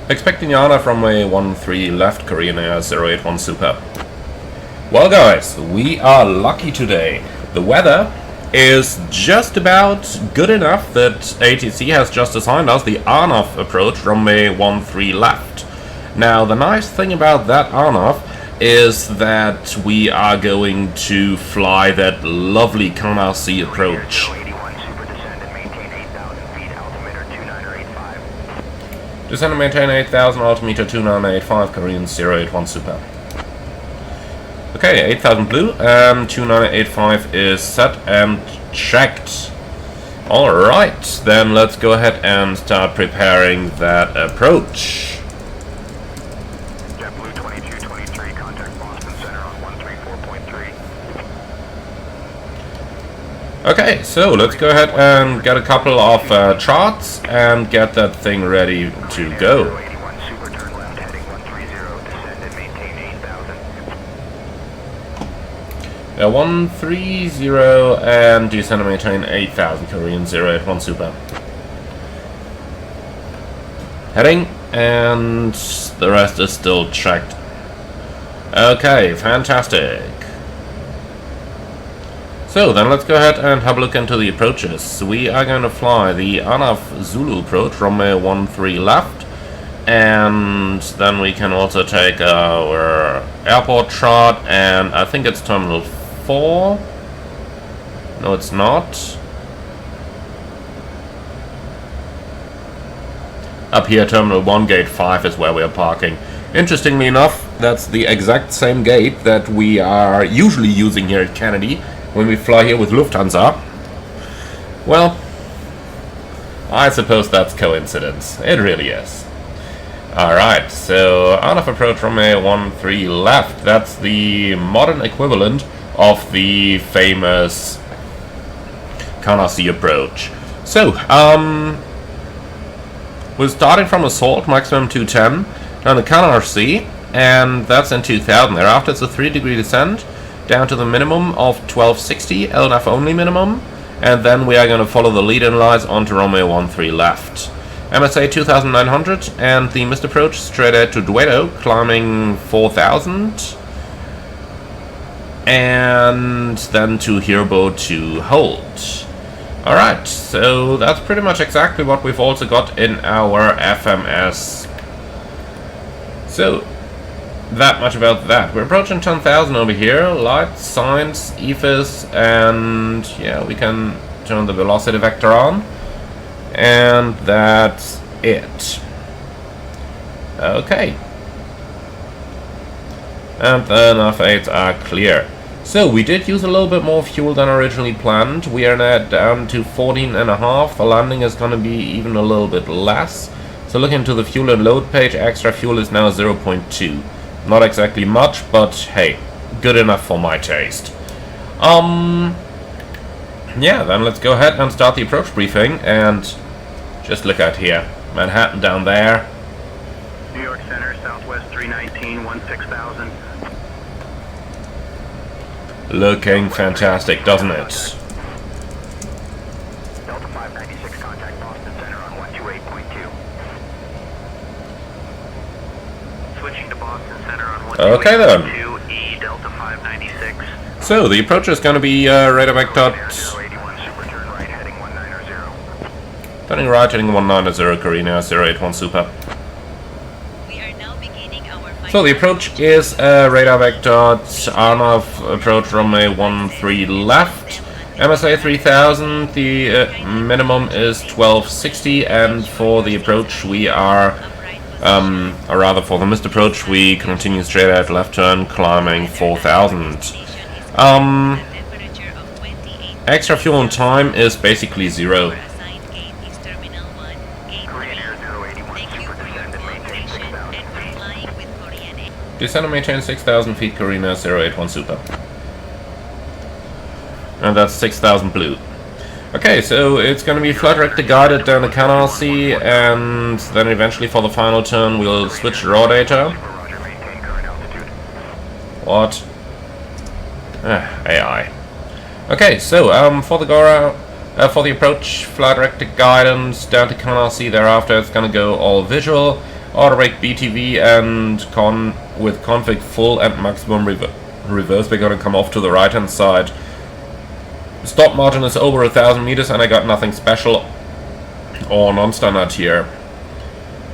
Expecting Yana from runway 13 left, Korean Air 081 Super. Well guys, we are lucky today. The weather is just about good enough that ATC has just assigned us the Arnov approach, runway 13 left. Now the nice thing about that Arnov is that we are going to fly that lovely Canal C approach. Descend and maintain 8,000, altimeter 2985, Korean 081 Super. Okay, 8,000 blue, 2985 is set and checked. Alright, then let's go ahead and start preparing that approach. JetBlue 2223, contact Boston Center on 134.3. Okay, so let's go ahead and get a couple of charts and get that thing ready to go. 081 Super, turn left 130 and descend and maintain 8,000 Korean 081 Super. Heading, and the rest is still checked. Okay, fantastic. So then let's go ahead and have a look into the approaches. We are going to fly the ANAF Zulu approach, runway 13 left, and then we can also take our airport chart, and I think it's terminal 4. No, it's not. Up here, terminal 1, gate 5 is where we are parking. Interestingly enough, that's the exact same gate that we are usually using here at Kennedy when we fly here with Lufthansa. Well, I suppose that's coincidence. It really is. Alright, so out of approach runway 13 left. That's the modern equivalent of the famous Canarsie approach. So, we're starting from assault, maximum 210, down to Canarsie, and that's in 2000. Thereafter it's a 3-degree descent, down to the minimum of 1260, LNAF only minimum, and then we are going to follow the lead-in lines onto runway 13 left. MSA 2900, and the missed approach straight ahead to Dueto, climbing 4000, and then to Herbo to hold. Alright, so that's pretty much exactly what we've also got in our FMS. So, that much about that. We're approaching 10,000 over here. Lights, signs, EFIS, and yeah, we can turn the velocity vector on. And that's it. Okay. And the nav-aids are clear. So we did use a little bit more fuel than originally planned. We are now down to 14.5. The landing is going to be even a little bit less. So looking into the fuel and load page, extra fuel is now 0.2. Not exactly much, but hey, good enough for my taste. Yeah, then let's go ahead and start the approach briefing, and just look out here. Manhattan down there. New York Center, Southwest 319, 16,000. Looking fantastic, doesn't it? Delta 596, contact Boston Center on 128.2. Switching to Boston Center on 128.2. Okay then. E Delta 596. So the approach is going to be radar vector. 081 super, turn right, heading 190. Turning right, heading 190, Carina 081 Super. So the approach is radar vector ANAF approach runway 13 left. MSA 3000, the minimum is 1260, and for the approach we are, or rather for the missed approach, we continue straight out left turn, climbing 4000. Extra fuel on time is basically 0. Descend and maintain 6,000 feet, Carina 081 Super. And that's 6,000 blue. Okay, so it's going to be flight director guided down the Canarsie, and then eventually for the final turn we'll switch raw data. What? AI. Okay, so for the for the approach, flight director guidance down to Canarsie. Thereafter it's going to go all visual. Auto brake BTV and with config full and maximum reverse. We're going to come off to the right hand side. Stop margin is over 1,000 meters, and I got nothing special or non-standard here.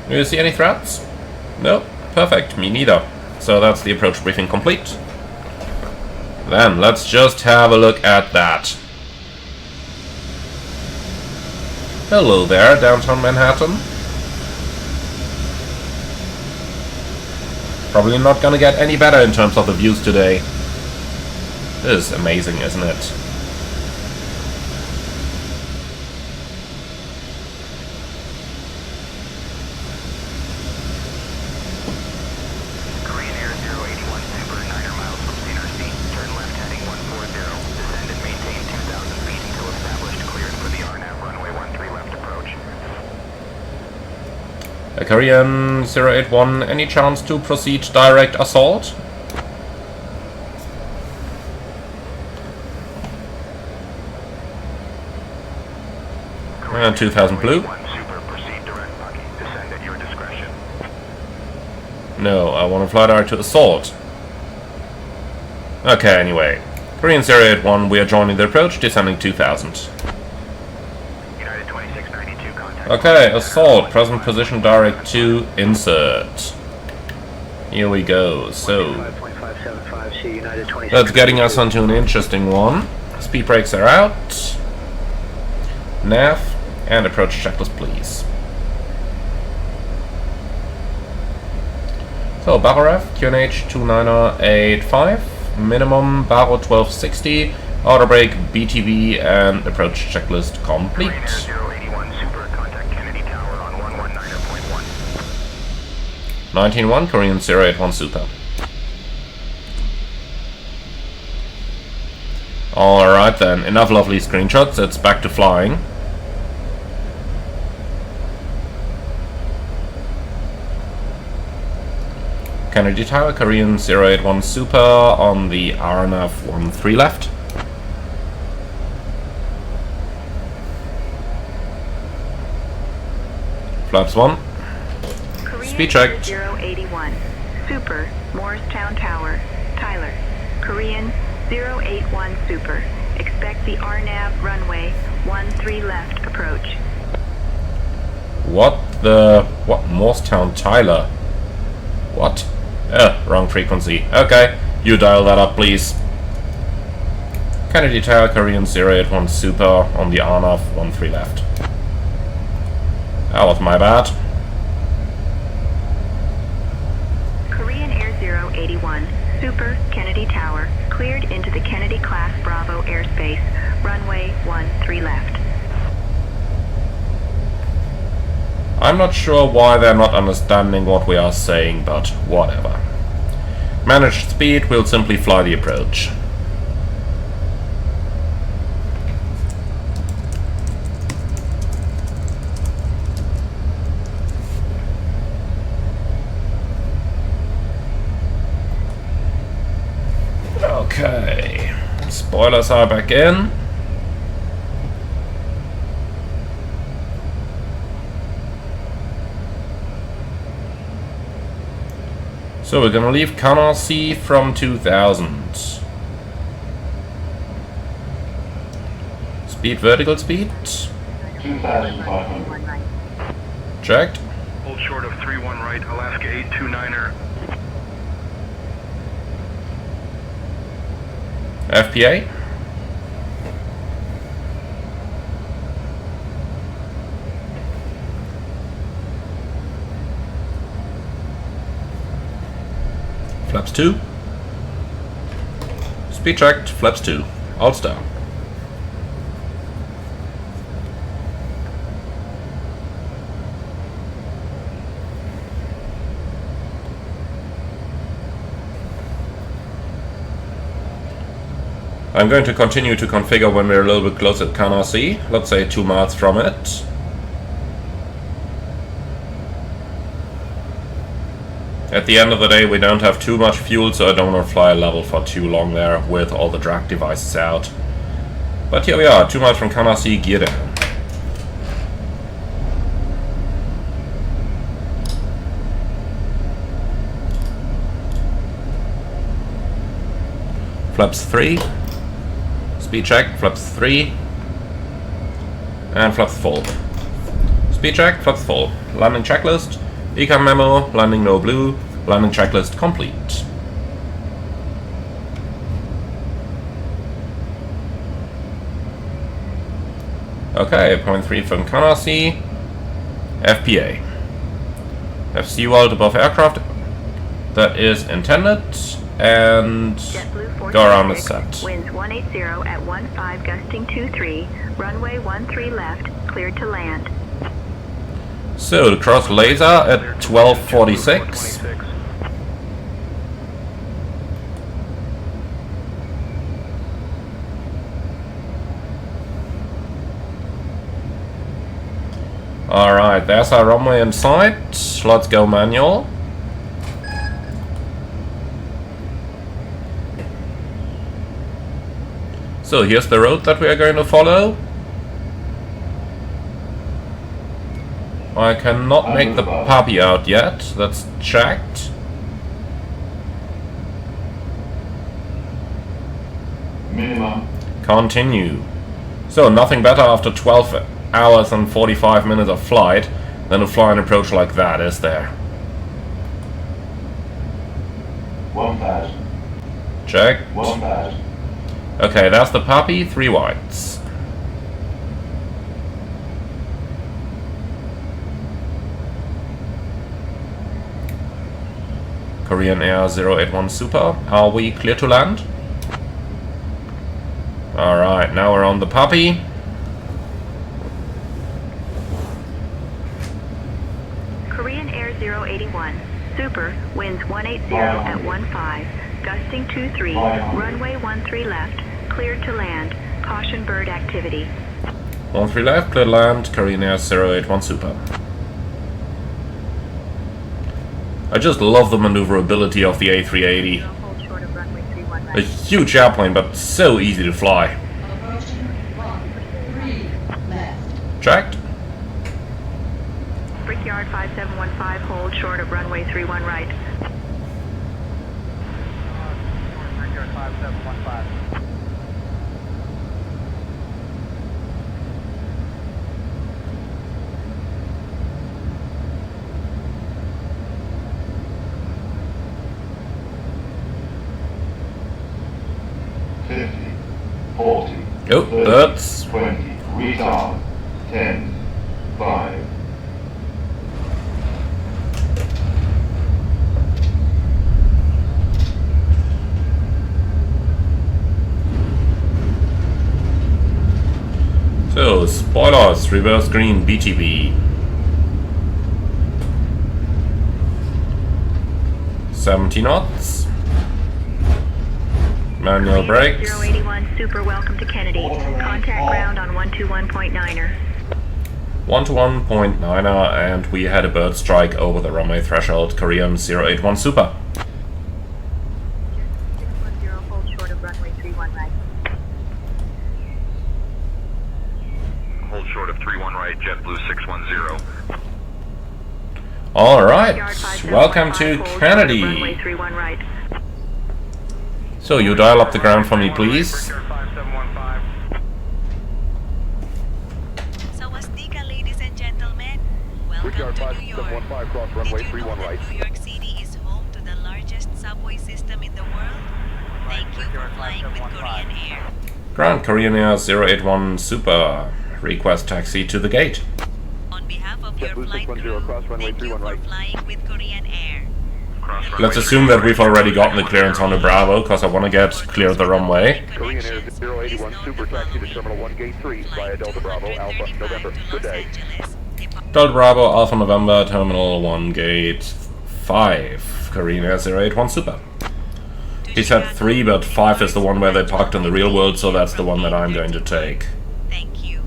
Do you see any threats? No? Perfect, me neither. So that's the approach briefing complete. Then let's just have a look at that. Hello there, downtown Manhattan. Probably not gonna get any better in terms of the views today. This is amazing, isn't it? Korean Air 081 Super, 9 miles from CNRC. Turn left heading 140. Descend and maintain 2,000 feet until established. Cleared for the RNAV runway 13 left approach. A Korean 081, any chance to proceed direct assault? 2000 blue. Super, proceed direct buggy. Descend at your discretion. No, I want to fly direct to Assault. Okay, anyway. Korean 081, we are joining the approach, descending 2000. United 2692, contact. Okay, Assault, present position direct to insert. Here we go, so... 5.575, see United 26. That's getting us onto an interesting one. Speed brakes are out. Nav, and approach checklist, please. So, Barrev, QNH 2985. Minimum Barrow 1260, auto brake, BTV, and approach checklist complete. Korean Air 081, super, contact Kennedy Tower on 119.1. 19-1, Korean 081 super. Alright then, enough lovely screenshots, it's back to flying. Kennedy Tower, Korean 081 Super on the RNF 13 left. Flaps 1. Speed check. 081 Super, Morristown Tower, Tyler. Korean 081 Super. Expect the RNAV runway 13 left approach. What? Morristown Tyler? What? Wrong frequency. Okay, you dial that up, please. Kennedy Tower, Korean 081 Super on the RNAV 13 left. That was my bad. Korean Air 081 Super, Kennedy Tower, cleared into the Kennedy Class Bravo airspace, runway 13 left. I'm not sure why they're not understanding what we are saying, but whatever. Managed speed, we'll simply fly the approach. Okay, spoilers are back in. So we're gonna leave Canal C from 2000. Speed, vertical speed. 2,500. Checked. Hold short of 31 right, Alaska 829er. FPA. Flaps 2. Speed checked, flaps 2. Alt star. I'm going to continue to configure when we're a little bit closer to Canal C, let's say 2 miles from it. At the end of the day, we don't have too much fuel, so I don't want to fly a level for too long there with all the drag devices out. But here we are, 2 miles from Canal C, gear down. Flaps 3. Speed check, flaps 3. And flaps full. Speed check, flaps full. Landing checklist. Econ memo, landing no blue, landing checklist complete. Okay, 0.3 from Canal C. FPA. Have seawall above aircraft. That is intended. And go around the set. Winds 180 at 15 gusting 23, runway 13 left, cleared to land. So, the cross laser at 1246. Alright, there's our runway in sight. Let's go manual. So here's the road that we are going to follow. I cannot make the puppy out yet. That's checked. Minimum. Continue. So, nothing better after 12 hours and 45 minutes of flight than to fly an approach like that, is there? 1,000. Check. 1,000. Okay, that's the puppy, 3 whites. Korean Air 081 Super, are we clear to land? Alright, now we're on the puppy. Korean Air 081, Super, winds 180 at 15, gusting 23, runway 13 left, cleared to land, caution bird activity. 13 left, clear land, Korean Air 081 Super. I just love the maneuverability of the A380. Hold short of runway 31 A right. huge airplane, but so easy to fly. Approaching 13 left. Checked. Brickyard 5715, hold short of runway 31 right. Brickyard 5715. Oh, birds. 20. Retard. 10. 5. So, spoilers, reverse green, BTB. 70 knots. Manual brakes. 081, Super, welcome to Kennedy. Contact ground on 121.9er. 121.9er, and we had a bird strike over the runway threshold, Korean 081 Super. 610, hold short of runway 31 right. Hold short of 31 right, JetBlue 610. Alright, welcome to Runway Kennedy. 31 right. So, you dial up the ground for me, please. Brickyard 5715. Sawadika, ladies and gentlemen. Welcome to New York. Did you know that New York City is home to the largest subway system in the world? Thank you for flying with Korean Air. Ground Korean Air 081 Super. Request taxi to the gate. On behalf of your flight crew, thank you for flying with Korean Air. Let's assume that we've already gotten the clearance on the Bravo, because I want to get clear of the runway. Korean Air 081 Super taxi to Terminal 1 Gate 3 via Delta Bravo Alpha November. Good day. Delta Bravo Alpha November Terminal 1 Gate 5. Korean Air 081 Super. He said 3, but 5 is the one where they parked in the real world, so that's the one that I'm going to take. Thank you.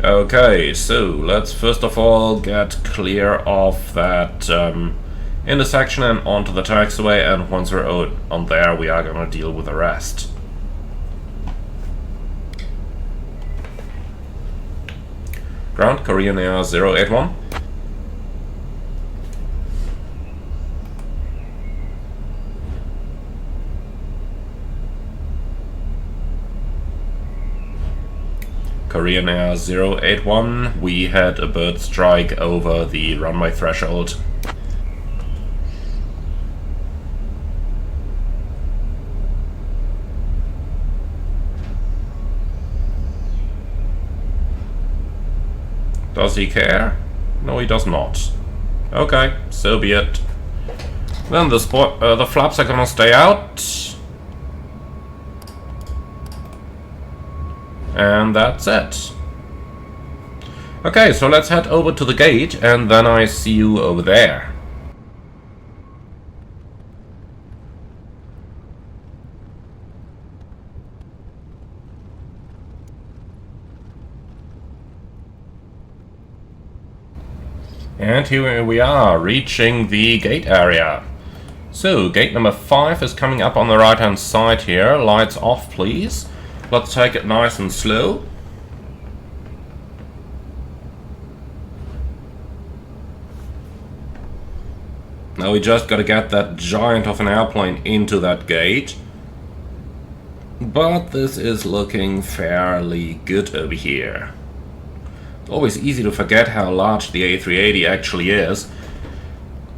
Okay, so let's first of all get clear of that intersection and onto the taxiway, and once we're on there, we are gonna deal with the rest. Ground Korean Air 081. Korean Air 081, we had a bird strike over the runway threshold. Does he care? No, he does not. Okay, so be it. Then the flaps are gonna stay out. And that's it. Okay, so let's head over to the gate, and then I see you over there. And here we are, reaching the gate area. So, gate number 5 is coming up on the right hand side here. Lights off, please. Let's take it nice and slow. Now we just gotta get that giant of an airplane into that gate. But this is looking fairly good over here. It's always easy to forget how large the A380 actually is.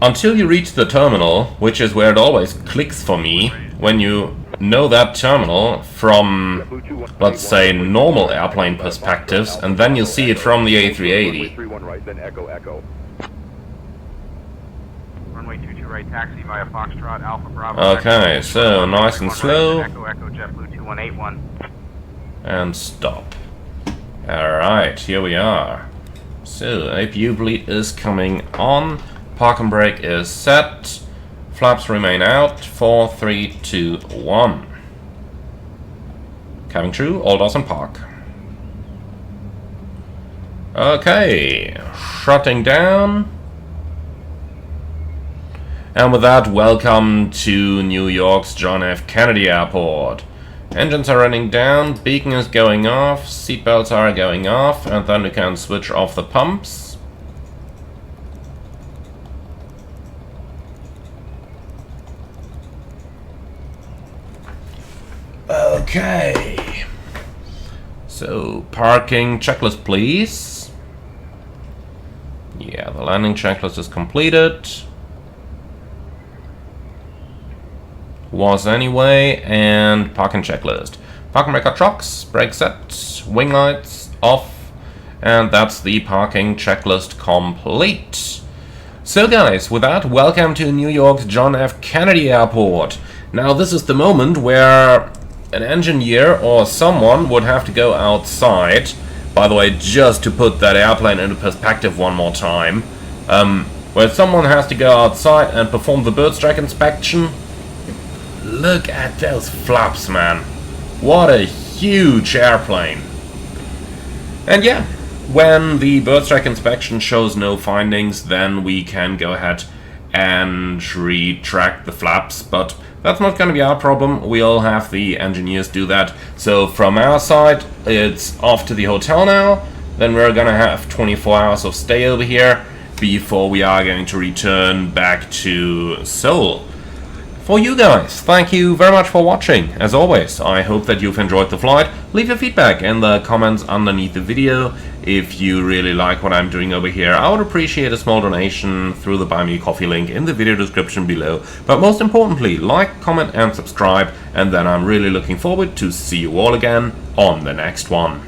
Until you reach the terminal, which is where it always clicks for me, when you know that terminal from, let's say, normal airplane perspectives, and then you see it from the A380. Runway 22 right, taxi via Foxtrot, Alpha Bravo. Okay, so nice and slow. Echo Echo JetBlue 2181. And stop. Alright, here we are. So, APU bleed is coming on. Park and brake is set. Flaps remain out. 4, 3, 2, 1. Cabin crew, all doors and park. Okay, shutting down. And with that, welcome to New York's John F. Kennedy Airport. Engines are running down, beacon is going off, seatbelts are going off, and then we can switch off the pumps. Okay. So, parking checklist, please. Yeah, the landing checklist is completed. Was anyway, and parking checklist. Parking record trucks, brake set, wing lights off, and that's the parking checklist complete. So guys, with that, welcome to New York's John F. Kennedy Airport. Now this is the moment where an engineer or someone would have to go outside. By the way, just to put that airplane into perspective one more time, where someone has to go outside and perform the bird strike inspection. Look at those flaps, man. What a huge airplane. And yeah, when the bird strike inspection shows no findings, then we can go ahead and retract the flaps. But that's not going to be our problem. We'll have the engineers do that. So from our side, it's off to the hotel now. Then we're going to have 24 hours of stay over here before we are going to return back to Seoul. For you guys, thank you very much for watching. As always, I hope that you've enjoyed the flight. Leave your feedback in the comments underneath the video. If you really like what I'm doing over here, I would appreciate a small donation through the Buy Me a Coffee link in the video description below. But most importantly, like, comment and subscribe, and then I'm really looking forward to see you all again on the next one.